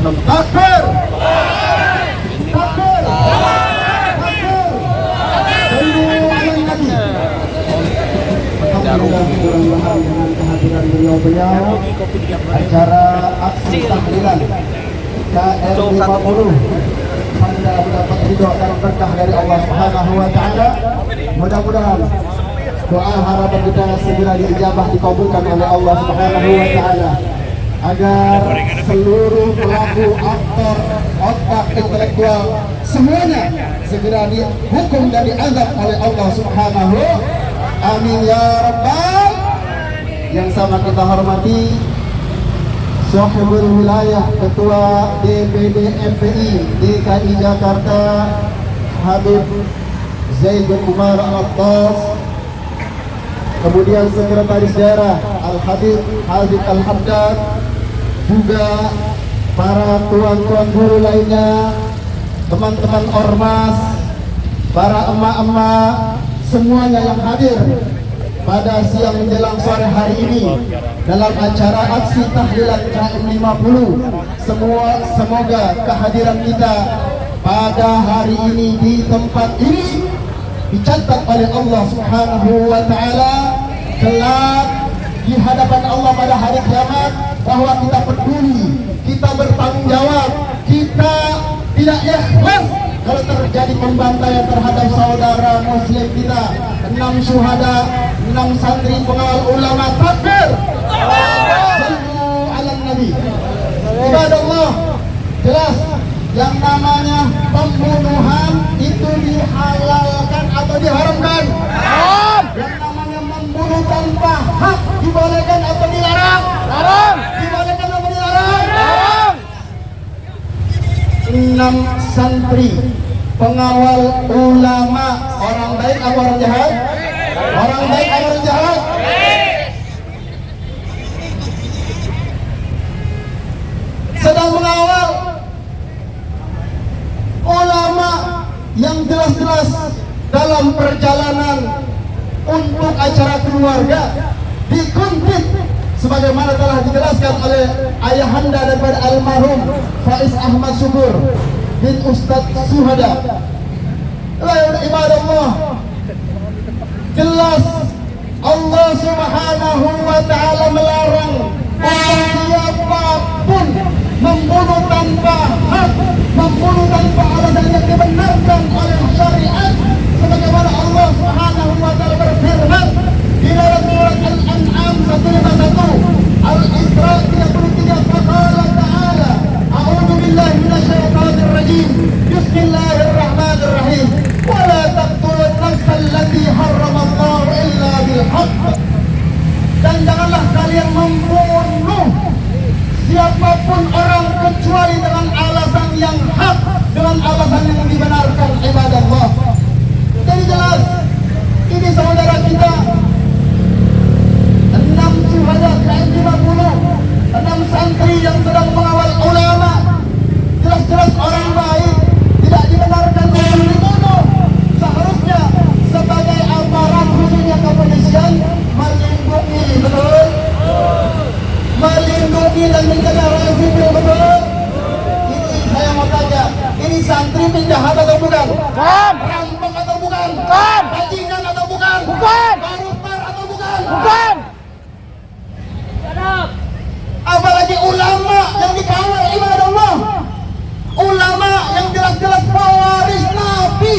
Takbir! Beliau acara aksi tahlilan KR 50 Anda mendapat ridho dan berkah dari Allah Subhanahu wa taala. Mudah-mudahan doa harapan kita segera diijabah, dikabulkan oleh Allah Subhanahu wa taala, agar seluruh pelaku aktor otak intelektual semuanya segera dihukum dan diazab oleh Allah Subhanahu. Amin ya rabbal. Yang sama kita hormati Sahibul Wilayah Ketua DPD MPI DKI Jakarta Habib Zaid bin Umar Al-Attas, kemudian Sekretaris Daerah Al-Habib Hazid Al-Haddad, juga para tuan-tuan guru lainnya, teman-teman ormas, para emak-emak, semuanya yang hadir pada siang menjelang sore hari ini dalam acara aksi tahlilan KM 50. Semoga kehadiran kita pada hari ini di tempat ini dicatat oleh Allah Subhanahu wa taala kelak di hadapan Allah pada hari kiamat, bahwa kita peduli, kita bertanggung jawab, kita tidak ikhlas kalau terjadi pembantaian terhadap saudara muslim kita. 6 syuhada, 6 santri pengawal ulama. Takbir! Sallu ala nabi. Ibadallah, jelas yang namanya pembunuhan itu dihalalkan atau diharamkan? Yang namanya membunuh tanpa hak dibolehkan atau dilarang? Larang. Dibolehkan atau dilarang? Larang. 6 santri pengawal ulama, orang baik apa orang jahat? Orang baik apa orang jahat? Sedang mengawal ulama yang jelas-jelas dalam perjalanan untuk acara keluarga dikuntit, sebagaimana telah dijelaskan oleh ayahanda daripada almarhum Faiz Ahmad Syukur bin Ustadz Suhada. Ibadallah, jelas Allah Subhanahu wa taala melarang siapapun membunuh tanpa hak, membunuh tanpa alasan yang dibenarkan oleh syariat, sebagaimana Allah Subhanahu wa taala berfirman di dalam surat Al-An'am 151, Al-Isra 33, faqala ta'ala a'udzu billahi minasyaitonir rajim, bismillahirrahmanirrahim, wa la taqtulun nafsal lati harramallahu illa bil haqq, dan janganlah kalian membunuh siapapun orang kecuali dengan alasan yang hak, dengan alasan yang dibenarkan. Ibadallah, jadi jelas ini saudara kita 6 syuhada KM 50, 6 santri yang sedang mengawal ulama, jelas-jelas orang baik, tidak dibenarkan untuk dibunuh. Seharusnya sebagai aparat khususnya kepolisian melindungi, betul? Melindungi dan menjaga rakyat sipil, betul? Ini saya mau tanya, ini santri penjahat atau bukan? Bukan. Rampok atau bukan? Bukan. Bajingan atau bukan? Bukan. Koruptor atau bukan? Bukan. Apalagi ulama yang dikawal. Ibadallah, ulama yang jelas-jelas pewaris Nabi.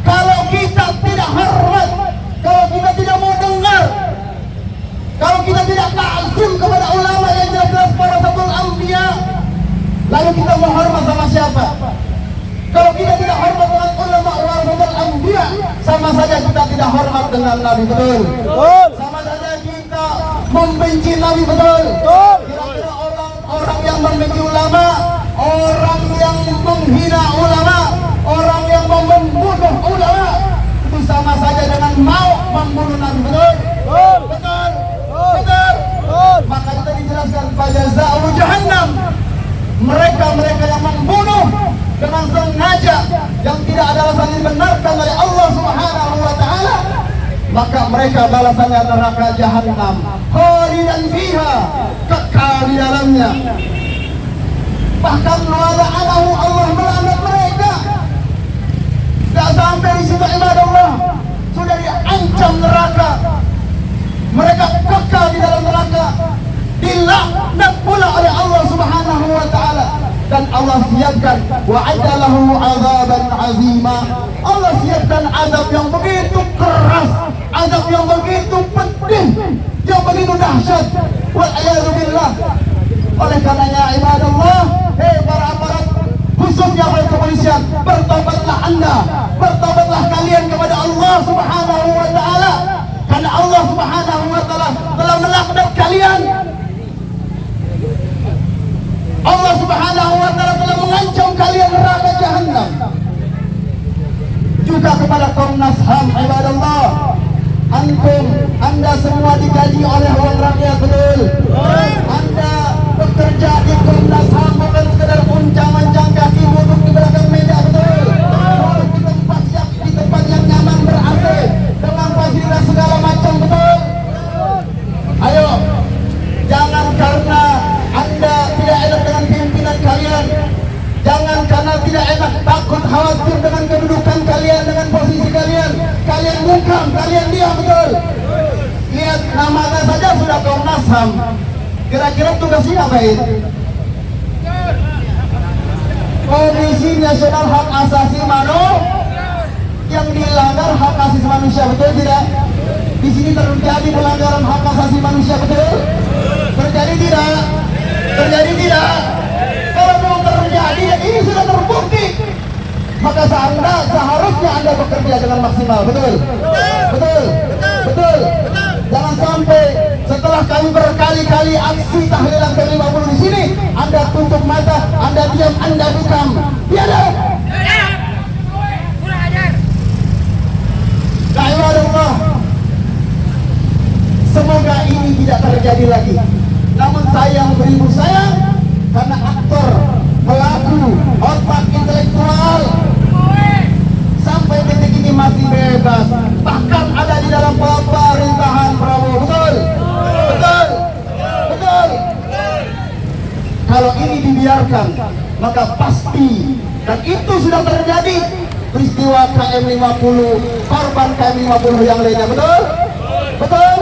Kalau kita tidak hormat, kalau kita tidak mau dengar, kalau kita tidak ta'zim kepada ulama yang jelas-jelas para warasatul anbiya, lalu kita mau hormat sama siapa? Kalau kita tidak hormat dengan ulama warasatul anbiya, sama saja kita tidak hormat dengan Nabi, betul? Betul. Sama saja kita membenci Nabi, betul? Betul. Kira-kira orang yang membenci ulama, orang yang menghina ulama, orang yang membunuh ulama, itu sama saja dengan mau membunuh Nabi, betul? Betul. Betul. Betul. Maka kita dijelaskan pada za'u jahannam, mereka yang membunuh dengan sengaja, yang tidak ada alasan dibenarkan oleh Allah Subhanahu wa taala, maka mereka balasannya neraka jahannam, khalidan fiha, kekal di dalamnya. Bahkan wala'anahu, Allah melaknat mereka. Tidak sampai di situ ibadallah, sudah diancam neraka. Mereka kekal di dalam neraka, dilaknat pula oleh Allah Subhanahu wa taala. Dan Allah siapkan wa'adda lahu 'adzaban 'azima. Allah siapkan azab yang begitu keras, azab yang begitu pedih, yang begitu dahsyat. Wal a'yadu billah. Oleh karenanya ibadallah, hei para aparat, khususnya para kepolisian, bertobatlah Anda, bertobatlah kalian kepada Allah Subhanahu wa taala. Karena Allah Subhanahu wa taala telah melaknat kalian. Allah Subhanahu wa taala telah mengancam kalian neraka jahanam. Juga kepada Komnas HAM ibadallah, Anda semua digaji oleh uang rakyat, betul? Anda bekerja di Komnas HAM bukan sekedar uncang-uncang kaki duduk di belakang meja, betul? Di tempat yang nyaman, ber-AC, dengan fasilitas segala macam, betul? Ayo, jangan karena Anda tidak enak dengan pimpinan kalian, jangan karena tidak enak, takut, khawatir dengan kedudukan kalian, dengan posisi kalian, kalian bungkam, kalian diam, betul? Lihat namanya saja sudah Komnas HAM. Kira-kira tugasnya apa itu? Komisi Nasional Hak Asasi Manusia. Yang dilanggar hak asasi manusia, betul tidak? Di sini terjadi pelanggaran hak asasi manusia, betul? Terjadi tidak? Terjadi tidak? Kalau belum terjadi, ini sudah terbukti. Maka seharusnya Anda bekerja dengan maksimal, betul? Betul? Betul? Jangan sampai setelah kami berkali-kali aksi tahlilan ke-50 di sini, Anda tutup mata, Anda diam, Anda bungkam. Biada. Ibadallah, semoga ini tidak terjadi lagi. Namun sayang beribu sayang, karena aktor, pelaku, otak intelektual sampai detik ini masih bebas, bahkan ada di dalam pemerintahan Prabowo, betul? Betul? Betul? Kalau ini dibiarkan, maka pasti, dan itu sudah terjadi, peristiwa KM 50, korban KM 50 yang lainnya, betul? Betul?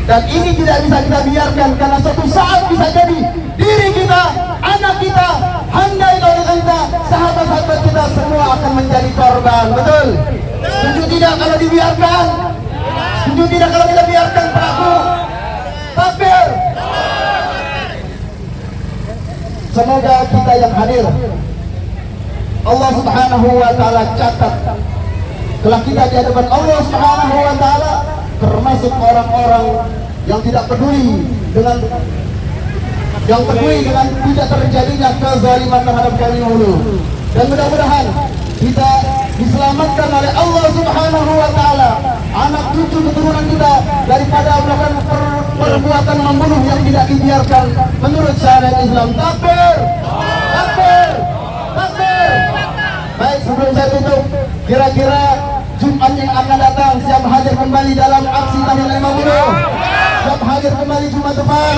Dan ini tidak bisa kita biarkan, karena suatu saat bisa jadi diri kita, anak kita, handai kita, sahabat-sahabat kita semua akan menjadi korban, betul? Setuju tidak kalau dibiarkan? Setuju tidak kalau kita biarkan pelaku? Takbir! Semoga kita yang hadir, Allah Subhanahu wa taala catat kelak kita di hadapan Allah Subhanahu wa taala termasuk orang-orang yang tidak peduli dengan tidak terjadinya kezaliman terhadap kami dulu. Dan mudah-mudahan kita diselamatkan oleh Allah Subhanahu wa taala, anak cucu keturunan kita, daripada melakukan perbuatan membunuh yang tidak dibiarkan menurut syariat Islam. Takbir! Takbir! Takbir! Baik, sebelum saya tutup, kira-kira Jumat yang akan datang siap hadir kembali dalam aksi tahlilan 50? Siap hadir kembali Jumat depan?